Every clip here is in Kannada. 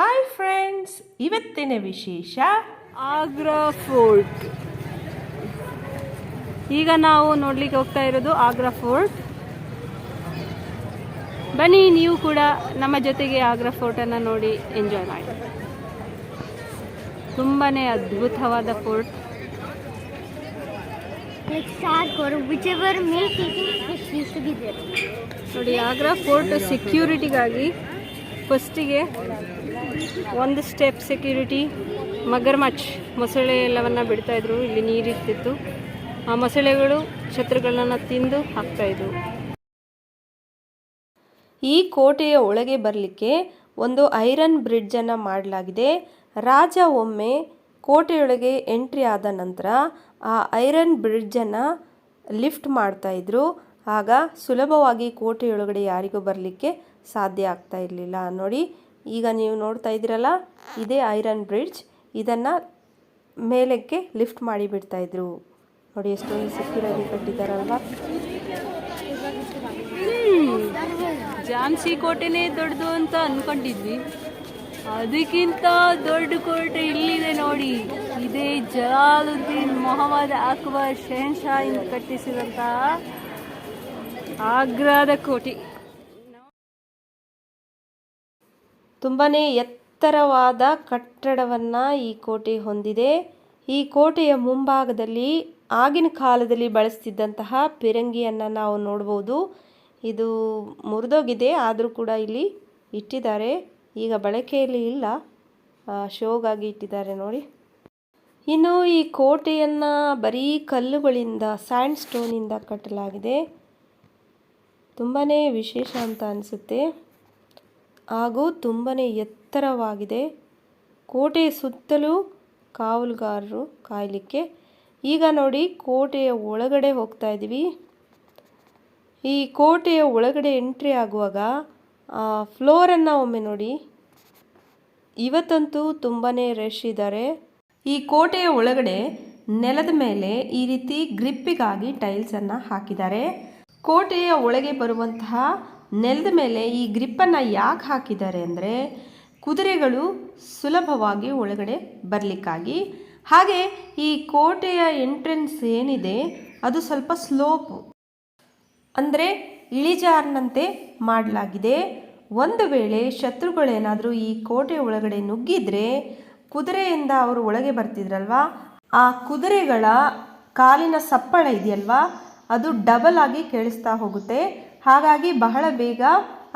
ಹಾಯ್ ಫ್ರೆಂಡ್ಸ್, ಇವತ್ತಿನ ವಿಶೇಷ ಆಗ್ರಾ ಫೋರ್ಟ್. ಈಗ ನಾವು ನೋಡ್ಲಿಕ್ಕೆ ಹೋಗ್ತಾ ಇರೋದು ಆಗ್ರಾ ಫೋರ್ಟ್. ಬನ್ನಿ, ನೀವು ಕೂಡ ನಮ್ಮ ಜೊತೆಗೆ ಆಗ್ರಾ ಫೋರ್ಟನ್ನು ನೋಡಿ ಎಂಜಾಯ್ ಮಾಡಿ. ತುಂಬಾನೇ ಅದ್ಭುತವಾದ ಫೋರ್ಟ್. ನೋಡಿ, ಆಗ್ರಾ ಫೋರ್ಟ್ ಸೆಕ್ಯೂರಿಟಿಗಾಗಿ ಫಸ್ಟಿಗೆ ಒಂದು ಸ್ಟೆಪ್ ಸೆಕ್ಯೂರಿಟಿ ಮಗರ್ಮಚ್ ಮೊಸಳೆ ಎಲ್ಲವನ್ನ ಬಿಡ್ತಾಯಿದ್ರು. ಇಲ್ಲಿ ನೀರಿರ್ತಿತ್ತು. ಆ ಮೊಸಳೆಗಳು ಶತ್ರುಗಳನ್ನ ತಿಂದು ಹಾಕ್ತಾಯಿದ್ರು. ಈ ಕೋಟೆಯ ಒಳಗೆ ಬರಲಿಕ್ಕೆ ಒಂದು ಐರನ್ ಬ್ರಿಡ್ಜನ್ನು ಮಾಡಲಾಗಿದೆ. ರಾಜ ಒಮ್ಮೆ ಕೋಟೆಯೊಳಗೆ ಎಂಟ್ರಿ ಆದ ನಂತರ ಆ ಐರನ್ ಬ್ರಿಡ್ಜನ್ನು ಲಿಫ್ಟ್ ಮಾಡ್ತಾಯಿದ್ರು. ಆಗ ಸುಲಭವಾಗಿ ಕೋಟೆಯೊಳಗಡೆ ಯಾರಿಗೂ ಬರಲಿಕ್ಕೆ ಸಾಧ್ಯ ಆಗ್ತಾ ಇರಲಿಲ್ಲ. ನೋಡಿ, ಈಗ ನೀವು ನೋಡ್ತಾ ಇದ್ದೀರಲ್ಲ, ಇದೇ ಐರನ್ ಬ್ರಿಡ್ಜ್. ಇದನ್ನು ಮೇಲಕ್ಕೆ ಲಿಫ್ಟ್ ಮಾಡಿ ಬಿಡ್ತಾಯಿದ್ರು. ನೋಡಿ, ಎಷ್ಟೊಂದು ಸೆಕ್ಯೂರಾಗಿ ಕಟ್ಟಿದ್ದಾರಲ್ವಾ. ಝಾನ್ಸಿ ಕೋಟೆನೇ ದೊಡ್ಡದು ಅಂತ ಅಂದ್ಕೊಂಡಿದ್ವಿ. ಅದಕ್ಕಿಂತ ದೊಡ್ಡ ಕೋಟೆ ಇಲ್ಲಿದೆ ನೋಡಿ. ಇದೇ ಜಲಾಲುದ್ದೀನ್ ಮೊಹಮ್ಮದ್ ಅಕ್ಬರ್ ಶಹನ್ಶಾಹಿಂದ ಕಟ್ಟಿಸಿದಂತಹ ಆಗ್ರಾದ ಕೋಟೆ. ತುಂಬನೇ ಎತ್ತರವಾದ ಕಟ್ಟಡವನ್ನು ಈ ಕೋಟೆ ಹೊಂದಿದೆ. ಈ ಕೋಟೆಯ ಮುಂಭಾಗದಲ್ಲಿ ಆಗಿನ ಕಾಲದಲ್ಲಿ ಬಳಸ್ತಿದ್ದಂತಹ ಪಿರಂಗಿಯನ್ನು ನಾವು ನೋಡ್ಬೋದು. ಇದು ಮುರಿದೋಗಿದೆ, ಆದರೂ ಕೂಡ ಇಲ್ಲಿ ಇಟ್ಟಿದ್ದಾರೆ. ಈಗ ಬಳಕೆಯಲ್ಲಿ ಇಲ್ಲ, ಶೋಗಾಗಿ ಇಟ್ಟಿದ್ದಾರೆ ನೋಡಿ. ಇನ್ನು ಈ ಕೋಟೆಯನ್ನು ಬರೀ ಕಲ್ಲುಗಳಿಂದ, ಸ್ಯಾಂಡ್ ಸ್ಟೋನಿಂದ ಕಟ್ಟಲಾಗಿದೆ. ತುಂಬಾ ವಿಶೇಷ ಅಂತ ಅನಿಸುತ್ತೆ. ಹಾಗೂ ತುಂಬನೇ ಎತ್ತರವಾಗಿದೆ. ಕೋಟೆಯ ಸುತ್ತಲೂ ಕಾವಲುಗಾರರು ಕಾಯಲಿಕ್ಕೆ. ಈಗ ನೋಡಿ, ಕೋಟೆಯ ಒಳಗಡೆ ಹೋಗ್ತಾ ಇದ್ದೀವಿ. ಈ ಕೋಟೆಯ ಒಳಗಡೆ ಎಂಟ್ರಿ ಆಗುವಾಗ ಫ್ಲೋರನ್ನು ಒಮ್ಮೆ ನೋಡಿ. ಇವತ್ತಂತೂ ತುಂಬಾ ರಶ್ ಇದ್ದಾರೆ. ಈ ಕೋಟೆಯ ಒಳಗಡೆ ನೆಲದ ಮೇಲೆ ಈ ರೀತಿ ಗ್ರಿಪ್ಪಿಗಾಗಿ ಟೈಲ್ಸನ್ನು ಹಾಕಿದ್ದಾರೆ. ಕೋಟೆಯ ಒಳಗೆ ಬರುವಂತಹ ನೆಲದ ಮೇಲೆ ಈ ಗ್ರಿಪ್ಪನ್ನು ಯಾಕೆ ಹಾಕಿದ್ದಾರೆ ಅಂದರೆ, ಕುದುರೆಗಳು ಸುಲಭವಾಗಿ ಒಳಗಡೆ ಬರಲಿಕ್ಕಾಗಿ. ಹಾಗೆ ಈ ಕೋಟೆಯ ಎಂಟ್ರೆನ್ಸ್ ಏನಿದೆ ಅದು ಸ್ವಲ್ಪ ಸ್ಲೋಪು, ಅಂದರೆ ಇಳಿಜಾರಿನಂತೆ ಮಾಡಲಾಗಿದೆ. ಒಂದು ವೇಳೆ ಶತ್ರುಗಳೇನಾದರೂ ಈ ಕೋಟೆ ಒಳಗಡೆ ನುಗ್ಗಿದ್ರೆ, ಕುದುರೆಯಿಂದ ಅವರು ಒಳಗೆ ಬರ್ತಿದ್ರಲ್ವಾ, ಆ ಕುದುರೆಗಳ ಕಾಲಿನ ಸಪ್ಪಳ ಇದೆಯಲ್ವಾ, ಅದು ಡಬಲ್ ಆಗಿ ಕೇಳಿಸ್ತಾ ಹೋಗುತ್ತೆ. ಹಾಗಾಗಿ ಬಹಳ ಬೇಗ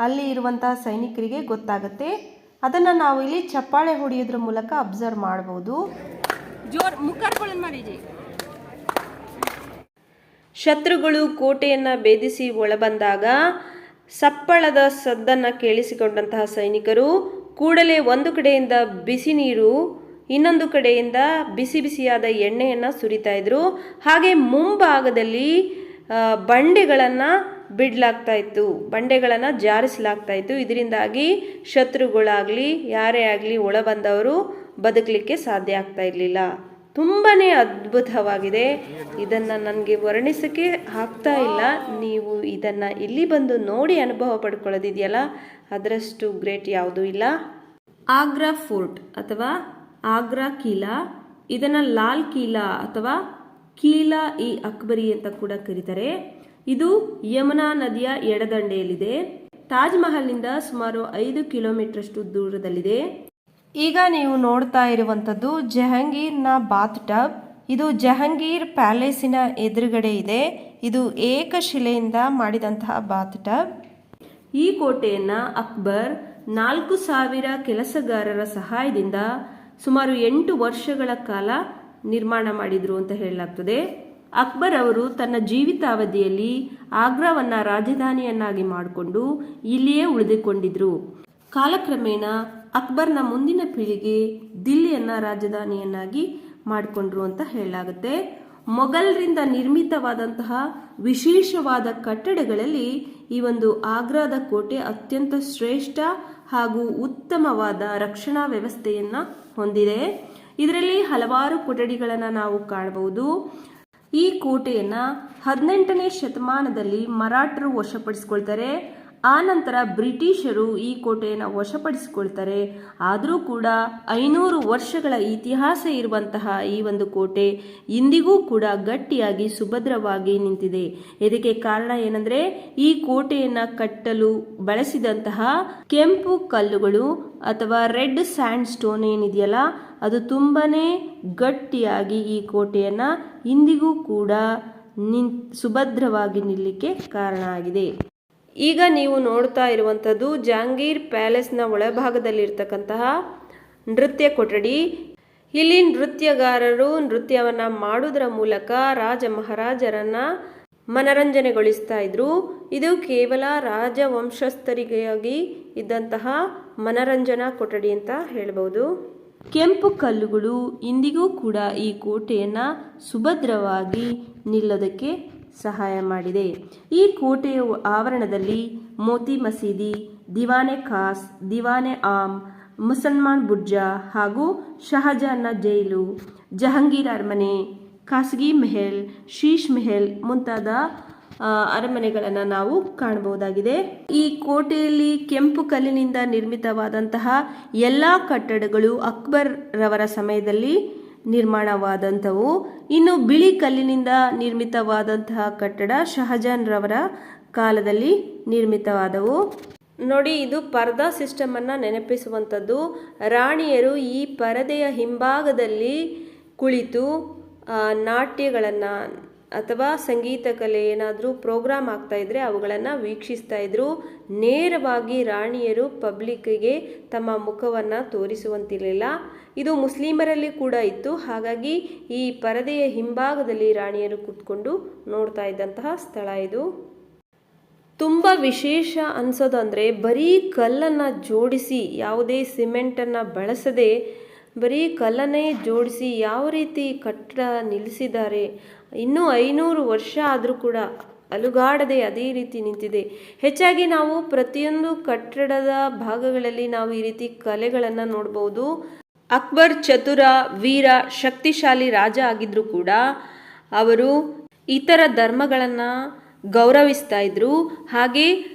ಅಲ್ಲಿ ಇರುವಂತಹ ಸೈನಿಕರಿಗೆ ಗೊತ್ತಾಗುತ್ತೆ. ಅದನ್ನು ನಾವು ಇಲ್ಲಿ ಚಪ್ಪಾಳೆ ಹೊಡೆಯೋದ್ರ ಮೂಲಕ ಅಬ್ಸರ್ವ್ ಮಾಡ್ಬೋದು. ಶತ್ರುಗಳು ಕೋಟೆಯನ್ನು ಭೇದಿಸಿ ಒಳಬಂದಾಗ ಸಪ್ಪಳದ ಸದ್ದನ್ನು ಕೇಳಿಸಿಕೊಂಡಂತಹ ಸೈನಿಕರು ಕೂಡಲೇ ಒಂದು ಕಡೆಯಿಂದ ಬಿಸಿ ನೀರು, ಇನ್ನೊಂದು ಕಡೆಯಿಂದ ಬಿಸಿ ಬಿಸಿಯಾದ ಎಣ್ಣೆಯನ್ನು ಸುರಿತಾ ಇದ್ರು. ಹಾಗೆ ಮುಂಭಾಗದಲ್ಲಿ ಬಂಡೆಗಳನ್ನು ಬಿಡಲಾಗ್ತಾ ಇತ್ತು, ಬಂಡೆಗಳನ್ನು ಜಾರಿಸಲಾಗ್ತಾ ಇತ್ತು. ಇದರಿಂದಾಗಿ ಶತ್ರುಗಳಾಗಲಿ ಯಾರೇ ಆಗಲಿ ಒಳ ಬಂದವರು ಬದುಕಲಿಕ್ಕೆ ಸಾಧ್ಯ ಆಗ್ತಾ ಇರಲಿಲ್ಲ. ತುಂಬಾ ಅದ್ಭುತವಾಗಿದೆ. ಇದನ್ನು ನನಗೆ ವರ್ಣಿಸೋಕ್ಕೆ ಆಗ್ತಾ ಇಲ್ಲ. ನೀವು ಇದನ್ನು ಇಲ್ಲಿ ಬಂದು ನೋಡಿ ಅನುಭವ ಪಡ್ಕೊಳ್ಳೋದಿದೆಯಲ್ಲ, ಅದರಷ್ಟು ಗ್ರೇಟ್ ಯಾವುದೂ ಇಲ್ಲ. ಆಗ್ರಾ ಫೋರ್ಟ್ ಅಥವಾ ಆಗ್ರಾ ಕಿಲಾ, ಇದನ್ನು ಲಾಲ್ ಕಿಲಾ ಅಥವಾ ಕಿಲಾ ಇ ಅಕ್ಬರಿ ಅಂತ ಕೂಡ ಕರೀತಾರೆ. ಇದು ಯಮುನಾ ನದಿಯ ಎಡದಂಡೆಯಲ್ಲಿದೆ. ತಾಜ್ ಮಹಲ್ನಿಂದ ಸುಮಾರು 5 ಕಿಲೋಮೀಟರ್ಷ್ಟು ದೂರದಲ್ಲಿದೆ. ಈಗ ನೀವು ನೋಡ್ತಾ ಇರುವಂಥದ್ದು ಜಹಾಂಗೀರ್ನ ಬಾತ್ ಟಬ್. ಇದು ಜಹಾಂಗೀರ್ ಪ್ಯಾಲೇಸಿನ ಎದುರುಗಡೆ ಇದೆ. ಇದು ಏಕಶಿಲೆಯಿಂದ ಮಾಡಿದಂತಹ ಬಾತ್ ಟಬ್. ಈ ಕೋಟೆಯನ್ನು ಅಕ್ಬರ್ 4000 ಕೆಲಸಗಾರರ ಸಹಾಯದಿಂದ ಸುಮಾರು 8 ವರ್ಷಗಳ ಕಾಲ ನಿರ್ಮಾಣ ಮಾಡಿದ್ರು ಅಂತ ಹೇಳಲಾಗ್ತದೆ. ಅಕ್ಬರ್ ಅವರು ತನ್ನ ಜೀವಿತಾವಧಿಯಲ್ಲಿ ಆಗ್ರಾವನ್ನು ರಾಜಧಾನಿಯನ್ನಾಗಿ ಮಾಡಿಕೊಂಡು ಇಲ್ಲಿಯೇ ಉಳಿದುಕೊಂಡಿದ್ರು. ಕಾಲಕ್ರಮೇಣ ಅಕ್ಬರ್ನ ಮುಂದಿನ ಪೀಳಿಗೆ ದಿಲ್ಲಿಯನ್ನು ರಾಜಧಾನಿಯನ್ನಾಗಿ ಮಾಡಿಕೊಂಡ್ರು ಅಂತ ಹೇಳಲಾಗುತ್ತೆ. ಮೊಘಲರಿಂದ ನಿರ್ಮಿತವಾದಂತಹ ವಿಶೇಷವಾದ ಕಟ್ಟಡಗಳಲ್ಲಿ ಈ ಒಂದು ಆಗ್ರಾದ ಕೋಟೆ ಅತ್ಯಂತ ಶ್ರೇಷ್ಠ ಹಾಗೂ ಉತ್ತಮವಾದ ರಕ್ಷಣಾ ವ್ಯವಸ್ಥೆಯನ್ನು ಹೊಂದಿದೆ. ಇದರಲ್ಲಿ ಹಲವಾರು ಕೊಠಡಿಗಳನ್ನು ನಾವು ಕಾಣಬಹುದು. ಈ ಕೋಟೆಯನ್ನು 18ನೇ ಶತಮಾನದಲ್ಲಿ ಮರಾಠರು ವಶಪಡಿಸಿಕೊಳ್ತಾರೆ. ಆನಂತರ ಬ್ರಿಟಿಷರು ಈ ಕೋಟೆಯನ್ನು ವಶಪಡಿಸಿಕೊಳ್ತಾರೆ. ಆದರೂ ಕೂಡ 500 ವರ್ಷಗಳ ಇತಿಹಾಸ ಇರುವಂತಹ ಈ ಒಂದು ಕೋಟೆ ಇಂದಿಗೂ ಕೂಡ ಗಟ್ಟಿಯಾಗಿ ಸುಭದ್ರವಾಗಿ ನಿಂತಿದೆ. ಇದಕ್ಕೆ ಕಾರಣ ಏನಂದ್ರೆ ಈ ಕೋಟೆಯನ್ನು ಕಟ್ಟಲು ಬಳಸಿದಂತಹ ಕೆಂಪು ಕಲ್ಲುಗಳು ಅಥವಾ ರೆಡ್ ಸ್ಯಾಂಡ್ ಸ್ಟೋನ್ ಏನಿದೆಯಲ್ಲ, ಅದು ತುಂಬಾನೇ ಗಟ್ಟಿಯಾಗಿ ಈ ಕೋಟೆಯನ್ನು ಇಂದಿಗೂ ಕೂಡ ಸುಭದ್ರವಾಗಿ ನಿಲ್ಲಕ್ಕೆ ಕಾರಣ ಆಗಿದೆ. ಈಗ ನೀವು ನೋಡ್ತಾ ಇರುವಂಥದ್ದು ಜಹಾಂಗೀರ್ ಪ್ಯಾಲೇಸ್ನ ಒಳಭಾಗದಲ್ಲಿರ್ತಕ್ಕಂತಹ ನೃತ್ಯ ಕೊಠಡಿ. ಇಲ್ಲಿ ನೃತ್ಯಗಾರರು ನೃತ್ಯವನ್ನು ಮಾಡೋದರ ಮೂಲಕ ರಾಜ ಮಹಾರಾಜರನ್ನ ಮನರಂಜನೆಗೊಳಿಸ್ತಾ ಇದ್ರು. ಇದು ಕೇವಲ ರಾಜವಂಶಸ್ಥರಿಗಾಗಿ ಇದ್ದಂತಹ ಮನರಂಜನಾ ಕೊಠಡಿ ಅಂತ ಹೇಳ್ಬೋದು. ಕೆಂಪು ಕಲ್ಲುಗಳು ಇಂದಿಗೂ ಕೂಡ ಈ ಕೋಟೆಯನ್ನು ಸುಭದ್ರವಾಗಿ ನಿಲ್ಲೋದಕ್ಕೆ ಸಹಾಯ ಮಾಡಿದೆ. ಈ ಕೋಟೆಯ ಆವರಣದಲ್ಲಿ ಮೋತಿ ಮಸೀದಿ, ದಿವಾನೆ ಖಾಸ್, ದಿವಾನೆ ಆಮ್, ಮುಸಲ್ಮಾನ್ ಬುರ್ಜಾ ಹಾಗೂ ಶಹಜಾನ್ನ ಜೈಲು, ಜಹಾಂಗೀರ್ ಅರಮನೆ, ಖಾಸಗಿ ಮೆಹಲ್, ಶೀಶ್ ಮೆಹಲ್ ಮುಂತಾದ ಅರಮನೆಗಳನ್ನು ನಾವು ಕಾಣಬಹುದಾಗಿದೆ. ಈ ಕೋಟೆಯಲ್ಲಿ ಕೆಂಪು ಕಲ್ಲಿನಿಂದ ನಿರ್ಮಿತವಾದಂತಹ ಎಲ್ಲ ಕಟ್ಟಡಗಳು ಅಕ್ಬರ್ ರವರ ಸಮಯದಲ್ಲಿ ನಿರ್ಮಾಣವಾದಂಥವು. ಇನ್ನು ಬಿಳಿ ಕಲ್ಲಿನಿಂದ ನಿರ್ಮಿತವಾದಂತಹ ಕಟ್ಟಡ ಶಹಜಾನ್ ರವರ ಕಾಲದಲ್ಲಿ ನಿರ್ಮಿತವಾದವು. ನೋಡಿ, ಇದು ಪರ್ದಾ ಸಿಸ್ಟಮ್ ಅನ್ನ ನೆನಪಿಸುವಂಥದ್ದು. ರಾಣಿಯರು ಈ ಪರದೆಯ ಹಿಂಭಾಗದಲ್ಲಿ ಕುಳಿತು ನಾಟ್ಯಗಳನ್ನು ಅಥವಾ ಸಂಗೀತ ಕಲೆ ಏನಾದರೂ ಪ್ರೋಗ್ರಾಮ್ ಆಗ್ತಾ ಇದ್ರೆ ಅವುಗಳನ್ನು ವೀಕ್ಷಿಸ್ತಾ ಇದ್ರು. ನೇರವಾಗಿ ರಾಣಿಯರು ಪಬ್ಲಿಕ್ಗೆ ತಮ್ಮ ಮುಖವನ್ನು ತೋರಿಸುವಂತಿರಲಿಲ್ಲ. ಇದು ಮುಸ್ಲಿಮರಲ್ಲಿ ಕೂಡ ಇತ್ತು. ಹಾಗಾಗಿ ಈ ಪರದೆಯ ಹಿಂಭಾಗದಲ್ಲಿ ರಾಣಿಯರು ಕೂತ್ಕೊಂಡು ನೋಡ್ತಾ ಇದ್ದಂತಹ ಸ್ಥಳ ಇದು. ತುಂಬ ವಿಶೇಷ ಅನ್ಸೋದಂದರೆ ಬರೀ ಕಲ್ಲನ್ನು ಜೋಡಿಸಿ, ಯಾವುದೇ ಸಿಮೆಂಟನ್ನು ಬಳಸದೆ ಬರೀ ಕಲ್ಲನ್ನೇ ಜೋಡಿಸಿ ಯಾವ ರೀತಿ ಕಟ್ಟಡ ನಿಲ್ಲಿಸಿದ್ದಾರೆ. ಇನ್ನೂ 500 ವರ್ಷ ಆದರೂ ಕೂಡ ಅಲುಗಾಡದೆ ಅದೇ ರೀತಿ ನಿಂತಿದೆ. ಹೆಚ್ಚಾಗಿ ನಾವು ಪ್ರತಿಯೊಂದು ಕಟ್ಟಡದ ಭಾಗಗಳಲ್ಲಿ ನಾವು ಈ ರೀತಿ ಕಲೆಗಳನ್ನು ನೋಡ್ಬೋದು. ಅಕ್ಬರ್ ಚತುರ, ವೀರ, ಶಕ್ತಿಶಾಲಿ ರಾಜ ಆಗಿದ್ರು ಕೂಡ ಅವರು ಇತರ ಧರ್ಮಗಳನ್ನು ಗೌರವಿಸ್ತಾ ಇದ್ರು. ಹಾಗೆ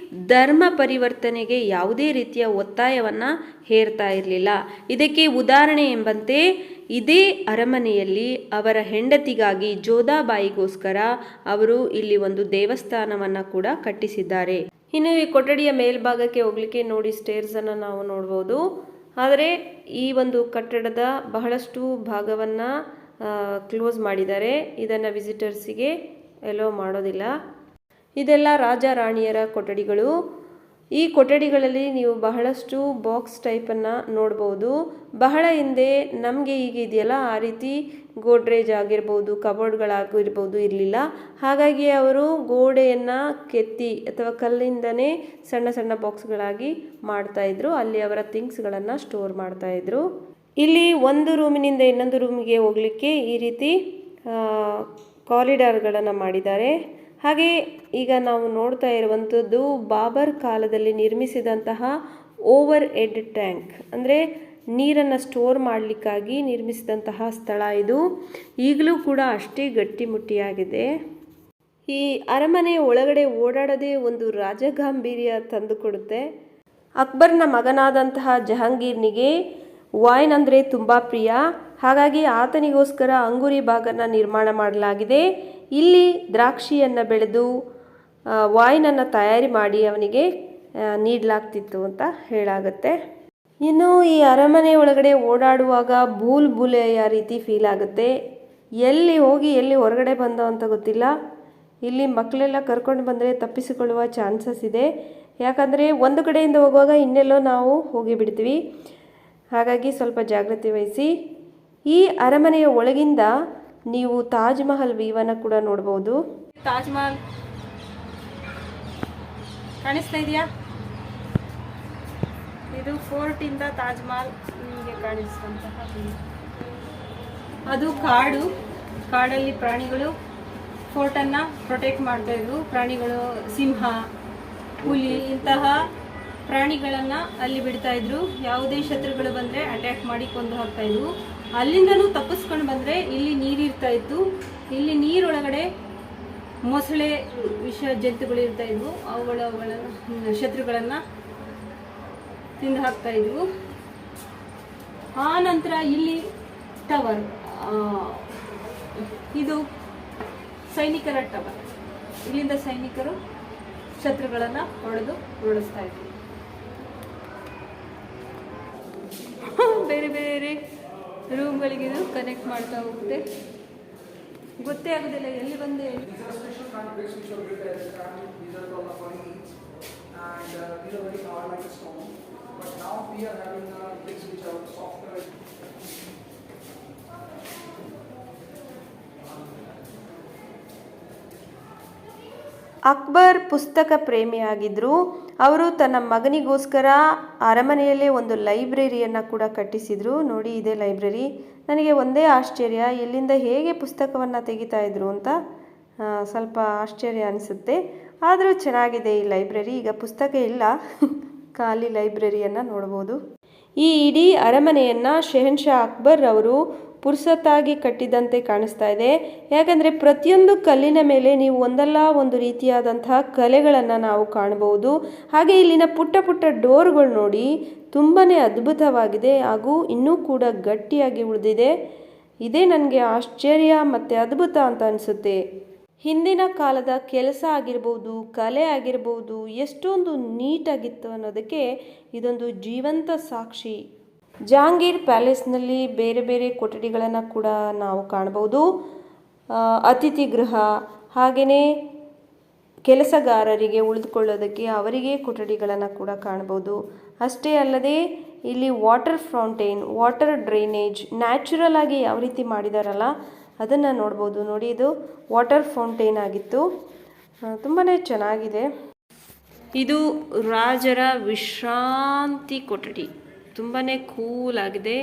ಧರ್ಮ ಪರಿವರ್ತನೆಗೆ ಯಾವುದೇ ರೀತಿಯ ಒತ್ತಾಯವನ್ನು ಹೇರ್ತಾ ಇರಲಿಲ್ಲ. ಇದಕ್ಕೆ ಉದಾಹರಣೆ ಎಂಬಂತೆ ಇದೇ ಅರಮನೆಯಲ್ಲಿ ಅವರ ಹೆಂಡತಿಗಾಗಿ ಜೋಧಾಬಾಯಿಗೋಸ್ಕರ ಅವರು ಇಲ್ಲಿ ಒಂದು ದೇವಸ್ಥಾನವನ್ನು ಕೂಡ ಕಟ್ಟಿಸಿದ್ದಾರೆ. ಇನ್ನು ಈ ಕೊಠಡಿಯ ಮೇಲ್ಭಾಗಕ್ಕೆ ಹೋಗ್ಲಿಕ್ಕೆ ನೋಡಿ ಸ್ಟೇರ್ಸನ್ನು ನಾವು ನೋಡ್ಬೋದು. ಆದರೆ ಈ ಒಂದು ಕಟ್ಟಡದ ಬಹಳಷ್ಟು ಭಾಗವನ್ನು ಕ್ಲೋಸ್ ಮಾಡಿದ್ದಾರೆ. ಇದನ್ನು ವಿಸಿಟರ್ಸಿಗೆ ಎಲೋ ಮಾಡೋದಿಲ್ಲ. ಇದೆಲ್ಲ ರಾಜ ರಾಣಿಯರ ಕೊಠಡಿಗಳು. ಈ ಕೊಠಡಿಗಳಲ್ಲಿ ನೀವು ಬಹಳಷ್ಟು ಬಾಕ್ಸ್ ಟೈಪನ್ನು ನೋಡ್ಬೋದು. ಬಹಳ ಹಿಂದೆ ನಮಗೆ ಈಗ ಇದೆಯಲ್ಲ ಆ ರೀತಿ ಗೋಡ್ರೇಜ್ ಆಗಿರ್ಬೋದು, ಕಬೋರ್ಡ್ಗಳಾಗಿರ್ಬೋದು ಇರಲಿಲ್ಲ. ಹಾಗಾಗಿ ಅವರು ಗೋಡೆಯನ್ನು ಕೆತ್ತಿ ಅಥವಾ ಕಲ್ಲಿಂದನೇ ಸಣ್ಣ ಸಣ್ಣ ಬಾಕ್ಸ್ಗಳಾಗಿ ಮಾಡ್ತಾಯಿದ್ರು. ಅಲ್ಲಿ ಅವರ ಥಿಂಗ್ಸ್ಗಳನ್ನು ಸ್ಟೋರ್ ಮಾಡ್ತಾಯಿದ್ರು. ಇಲ್ಲಿ ಒಂದು ರೂಮಿನಿಂದ ಇನ್ನೊಂದು ರೂಮಿಗೆ ಹೋಗಲಿಕ್ಕೆ ಈ ರೀತಿ ಕಾರಿಡಾರ್ಗಳನ್ನು ಮಾಡಿದ್ದಾರೆ. ಹಾಗೆ ಈಗ ನಾವು ನೋಡ್ತಾ ಇರುವಂಥದ್ದು ಬಾಬರ್ ಕಾಲದಲ್ಲಿ ನಿರ್ಮಿಸಿದಂತಹ ಓವರ್ ಹೆಡ್ ಟ್ಯಾಂಕ್, ಅಂದರೆ ನೀರನ್ನು ಸ್ಟೋರ್ ಮಾಡಲಿಕ್ಕಾಗಿ ನಿರ್ಮಿಸಿದಂತಹ ಸ್ಥಳ ಇದು. ಈಗಲೂ ಕೂಡ ಅಷ್ಟೇ ಗಟ್ಟಿಮುಟ್ಟಿಯಾಗಿದೆ. ಈ ಅರಮನೆಯ ಒಳಗಡೆ ಓಡಾಡೋದೇ ಒಂದು ರಾಜಗಾಂಭೀರ್ಯ ತಂದುಕೊಡುತ್ತೆ. ಅಕ್ಬರ್ನ ಮಗನಾದಂತಹ ಜಹಾಂಗೀರ್ನಿಗೆ ವೈನ್ ಅಂದರೆ ತುಂಬ ಪ್ರಿಯ. ಹಾಗಾಗಿ ಆತನಿಗೋಸ್ಕರ ಅಂಗೂರಿ ಬಾಗನ್ನು ನಿರ್ಮಾಣ ಮಾಡಲಾಗಿದೆ. ಇಲ್ಲಿ ದ್ರಾಕ್ಷಿಯನ್ನು ಬೆಳೆದು ವೈನನ್ನು ತಯಾರಿ ಮಾಡಿ ಅವನಿಗೆ ನೀಡಲಾಗ್ತಿತ್ತು ಅಂತ ಹೇಳಾಗುತ್ತೆ. ಇನ್ನು ಈ ಅರಮನೆ ಒಳಗಡೆ ಓಡಾಡುವಾಗ ಭೂಲ್ ಭೂಲೆಯ ರೀತಿ ಫೀಲ್ ಆಗುತ್ತೆ. ಎಲ್ಲಿ ಹೋಗಿ ಎಲ್ಲಿ ಹೊರಗಡೆ ಬಂದೋ ಅಂತ ಗೊತ್ತಿಲ್ಲ. ಇಲ್ಲಿ ಮಕ್ಕಳೆಲ್ಲ ಕರ್ಕೊಂಡು ಬಂದರೆ ತಪ್ಪಿಸಿಕೊಳ್ಳುವ ಚಾನ್ಸಸ್ ಇದೆ. ಯಾಕಂದರೆ ಒಂದು ಕಡೆಯಿಂದ ಹೋಗುವಾಗ ಇನ್ನೆಲ್ಲೋ ನಾವು ಹೋಗಿಬಿಡ್ತೀವಿ. ಹಾಗಾಗಿ ಸ್ವಲ್ಪ ಜಾಗ್ರತೆ ವಹಿಸಿ. ಈ ಅರಮನೆಯ ಒಳಗಿಂದ ನೀವು ತಾಜ್ ಮಹಲ್ ವ್ಯೂವನ್ನು ಕೂಡ ನೋಡ್ಬೋದು. ತಾಜ್ ಮಹಲ್ ಕಾಣಿಸ್ತಾ ಇದೆಯಾ? ಇದು ಫೋರ್ಟಿಂದ ತಾಜ್ ಮಹಲ್ ನಿಮಗೆ ಕಾಣಿಸುವಂತಹ ಅದು ಕಾಡಲ್ಲಿ ಪ್ರಾಣಿಗಳು ಫೋರ್ಟನ್ನು ಪ್ರೊಟೆಕ್ಟ್ ಮಾಡ್ತಾ ಇದ್ವು. ಪ್ರಾಣಿಗಳು ಸಿಂಹ, ಹುಲಿ ಇಂತಹ ಪ್ರಾಣಿಗಳನ್ನು ಅಲ್ಲಿ ಬಿಡ್ತಾ ಇದ್ರು. ಯಾವುದೇ ಶತ್ರುಗಳು ಬಂದರೆ ಅಟ್ಯಾಕ್ ಮಾಡಿ ಕೊಂದು ಹಾಕ್ತಾ ಇದ್ವು. ಅಲ್ಲಿಂದನೂ ತಪ್ಪಿಸ್ಕೊಂಡು ಬಂದರೆ ಇಲ್ಲಿ ನೀರಿರ್ತಾ ಇತ್ತು. ಇಲ್ಲಿ ನೀರೊಳಗಡೆ ಮೊಸಳೆ ವಿಷ ಜಂತುಗಳು ಇರ್ತಾ ಇದ್ವು, ಅವುಗಳ ಶತ್ರುಗಳನ್ನು ತಿಂದು ಹಾಕ್ತಾ ಇದ್ವು. ಆ ನಂತರ ಇಲ್ಲಿ ಟವರ್, ಇದು ಸೈನಿಕರ ಟವರ್. ಇಲ್ಲಿಂದ ಸೈನಿಕರು ಶತ್ರುಗಳನ್ನು ಹೊಡೆದು ಉರುಳಿಸ್ತಾ ಇದ್ವಿ. ಬೇರೆ ಬೇರೆ ರೂಮ್ಗಳಿಗೆ ಇದು ಕನೆಕ್ಟ್ ಮಾಡ್ತಾ ಹೋಗುತ್ತೆ, ಗೊತ್ತೇ ಆಗೋದಿಲ್ಲ ಎಲ್ಲಿ ಬಂದೆ. ಅಕ್ಬರ್ ಪುಸ್ತಕ ಪ್ರೇಮಿಯಾಗಿದ್ದರು. ಅವರು ತನ್ನ ಮಗನಿಗೋಸ್ಕರ ಅರಮನೆಯಲ್ಲೇ ಒಂದು ಲೈಬ್ರರಿಯನ್ನು ಕೂಡ ಕಟ್ಟಿಸಿದರು. ನೋಡಿ, ಇದೇ ಲೈಬ್ರರಿ. ನನಗೆ ಒಂದೇ ಆಶ್ಚರ್ಯ, ಎಲ್ಲಿಂದ ಹೇಗೆ ಪುಸ್ತಕವನ್ನು ತೆಗಿತಾ ಇದ್ರು ಅಂತ ಸ್ವಲ್ಪ ಆಶ್ಚರ್ಯ ಅನಿಸುತ್ತೆ. ಆದರೂ ಚೆನ್ನಾಗಿದೆ ಈ ಲೈಬ್ರರಿ. ಈಗ ಪುಸ್ತಕ ಇಲ್ಲ, ಖಾಲಿ ಲೈಬ್ರರಿಯನ್ನು ನೋಡ್ಬೋದು. ಈ ಇಡೀ ಅರಮನೆಯನ್ನು ಶೆಹನ್ಶಾ ಅಕ್ಬರ್ ಅವರು ಪುರ್ಸತ್ತಾಗಿ ಕಟ್ಟಿದಂತೆ ಕಾಣಿಸ್ತಾ ಇದೆ. ಯಾಕಂದರೆ ಪ್ರತಿಯೊಂದು ಕಲ್ಲಿನ ಮೇಲೆ ನೀವು ಒಂದಲ್ಲ ಒಂದು ರೀತಿಯಾದಂತಹ ಕಲೆಗಳನ್ನು ನಾವು ಕಾಣಬಹುದು. ಹಾಗೆ ಇಲ್ಲಿನ ಪುಟ್ಟ ಪುಟ್ಟ ಡೋರ್ಗಳು ನೋಡಿ, ತುಂಬಾ ಅದ್ಭುತವಾಗಿದೆ ಹಾಗೂ ಇನ್ನೂ ಕೂಡ ಗಟ್ಟಿಯಾಗಿ ಉಳಿದಿದೆ. ಇದೇ ನನಗೆ ಆಶ್ಚರ್ಯ ಮತ್ತು ಅದ್ಭುತ ಅಂತ ಅನಿಸುತ್ತೆ. ಹಿಂದಿನ ಕಾಲದ ಕೆಲಸ ಆಗಿರ್ಬೋದು, ಕಲೆ ಆಗಿರ್ಬೋದು, ಎಷ್ಟೊಂದು ನೀಟಾಗಿತ್ತು ಅನ್ನೋದಕ್ಕೆ ಇದೊಂದು ಜೀವಂತ ಸಾಕ್ಷಿ. ಜಹಾಂಗೀರ್ ಪ್ಯಾಲೇಸ್ನಲ್ಲಿ ಬೇರೆ ಬೇರೆ ಕೊಠಡಿಗಳನ್ನು ಕೂಡ ನಾವು ಕಾಣಬಹುದು. ಅತಿಥಿ ಗೃಹ, ಹಾಗೆಯೇ ಕೆಲಸಗಾರರಿಗೆ ಉಳಿದುಕೊಳ್ಳೋದಕ್ಕೆ ಅವರಿಗೆ ಕೊಠಡಿಗಳನ್ನು ಕೂಡ ಕಾಣ್ಬೋದು. ಅಷ್ಟೇ ಅಲ್ಲದೆ ಇಲ್ಲಿ water fountain, water drainage natural ಆಗಿ ಯಾವ ರೀತಿ ಮಾಡಿದಾರಲ್ಲ ಅದನ್ನು ನೋಡ್ಬೋದು. ನೋಡಿ, ಇದು ವಾಟರ್ ಫೌಂಟೇನ್ ಆಗಿತ್ತು. ತುಂಬಾ ಚೆನ್ನಾಗಿದೆ. ಇದು ರಾಜರ ವಿಶ್ರಾಂತಿ ಕೊಠಡಿ. ತುಂಬಾ ಕೂಲ್ ಆಗಿದೆ.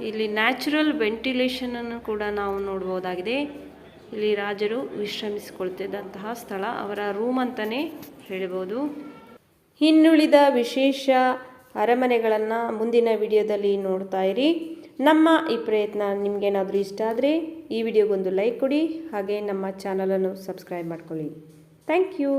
ಇಲ್ಲಿ ನ್ಯಾಚುರಲ್ ವೆಂಟಿಲೇಷನನ್ನು ಕೂಡ ನಾವು ನೋಡ್ಬೋದಾಗಿದೆ. ಇಲ್ಲಿ ರಾಜರು ವಿಶ್ರಮಿಸಿಕೊಳ್ತಿದ್ದಂತಹ ಸ್ಥಳ, ಅವರ ರೂಮ್ ಅಂತಲೇ ಹೇಳ್ಬೋದು. ಇನ್ನುಳಿದ ವಿಶೇಷ ಅರಮನೆಗಳನ್ನು ಮುಂದಿನ ವಿಡಿಯೋದಲ್ಲಿ ನೋಡ್ತಾ ಇರಿ. ನಮ್ಮ ಈ ಪ್ರಯತ್ನ ನಿಮಗೇನಾದರೂ ಇಷ್ಟ ಆದರೆ ಈ ವಿಡಿಯೋಗೊಂದು ಲೈಕ್ ಕೊಡಿ, ಹಾಗೆ ನಮ್ಮ ಚಾನಲನ್ನು ಸಬ್ಸ್ಕ್ರೈಬ್ ಮಾಡ್ಕೊಳ್ಳಿ. Thank you.